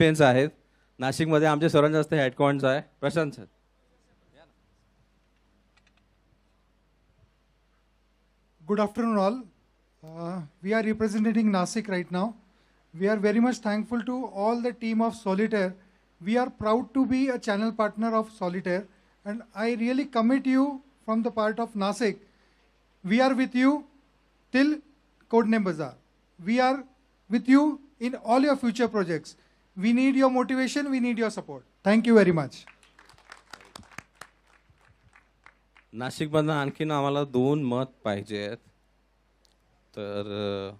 Champions आहेत. नाशिकमध्ये आमचे सर्वात जास्त हेडक्वार्टर्स आहे. प्रशांत sir. Good afternoon, all. We are representing Nasik right now. We are very much thankful to all the team of Solitaire. We are proud to be a channel partner of Solitaire, and I really commit you from the part of Nasik. We are with you till Codename Bazaar. We are with you in all your future projects. We need your motivation, we need your support. Thank you very much. नाशिकमधनं आणखीन आम्हाला 2 मत पाहिजे आहेत. तर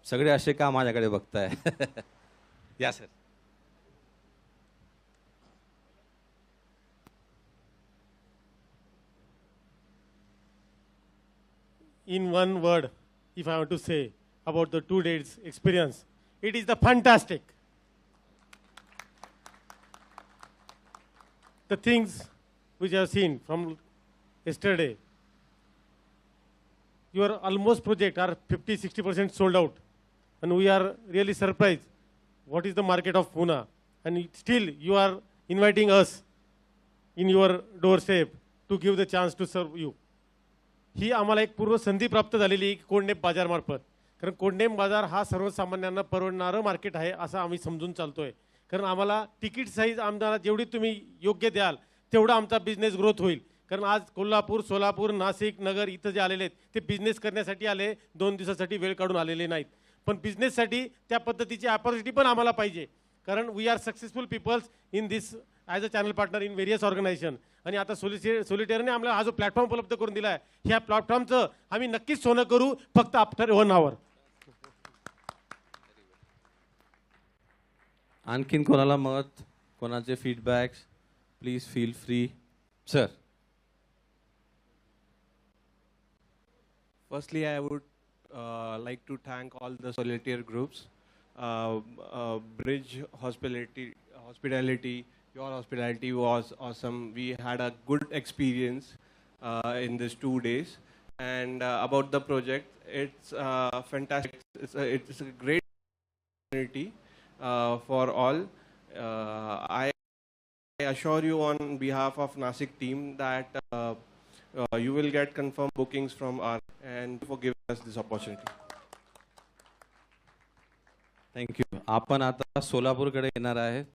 सगळे असे का माझ्याकडे बघताय? या sir. In one word, if I want to say about the 2 days experience, it is the fantastic. The things which I have seen from yesterday, your almost project are 50-60% sold out, and we are really surprised what is the market of Pune, and still you are inviting us in your doorstep to give the chance to serve you. ही आम्हाला एक पूर्व संधी प्राप्त झालेली कोंडनेम बाजार मार्फत. कारण कोंडनेम बाजार हा सर्वसामान्यांना परवडणारं मार्केट आहे असं आम्ही समजून चालतोय. कारण आम्हाला तिकीट साईज आम्हाला जेवढी तुम्ही योग्य द्याल तेवढा आमचा बिझनेस ग्रोथ होईल. कारण आज कोल्हापूर, सोलापूर, नाशिक, नगर इथं जे आलेले आहेत ते बिझनेस करण्यासाठी आले, 2 दिवसासाठी वेळ काढून आलेले नाहीत. पण बिझनेससाठी त्या पद्धतीची अपॉर्च्युनिटी पण आम्हाला पाहिजे. कारण we are successful peoples in this as a channel partner in various organisation. आणि आता सोलिटेअरने आम्हाला हा जो प्लॅटफॉर्म उपलब्ध करून दिला आहे, ह्या प्लॅटफॉर्मचं आम्ही नक्कीच सोनं करू, फक्त आफ्टर 1 आवर. आणखीन कोणाला मत, कोणाचे feedbacks, please feel free. Sir. Firstly, I would like to thank all the Solitaire groups, Bridge Hospitality. Your hospitality was awesome. We had a good experience in these 2 days. And about the project, it's fantastic. It's a great opportunity for all. I assure you on behalf of Nasik team that you will get confirmed bookings from our and for giving us this opportunity. Thank you. आपण आता सोलापूरकडे येणार आहे.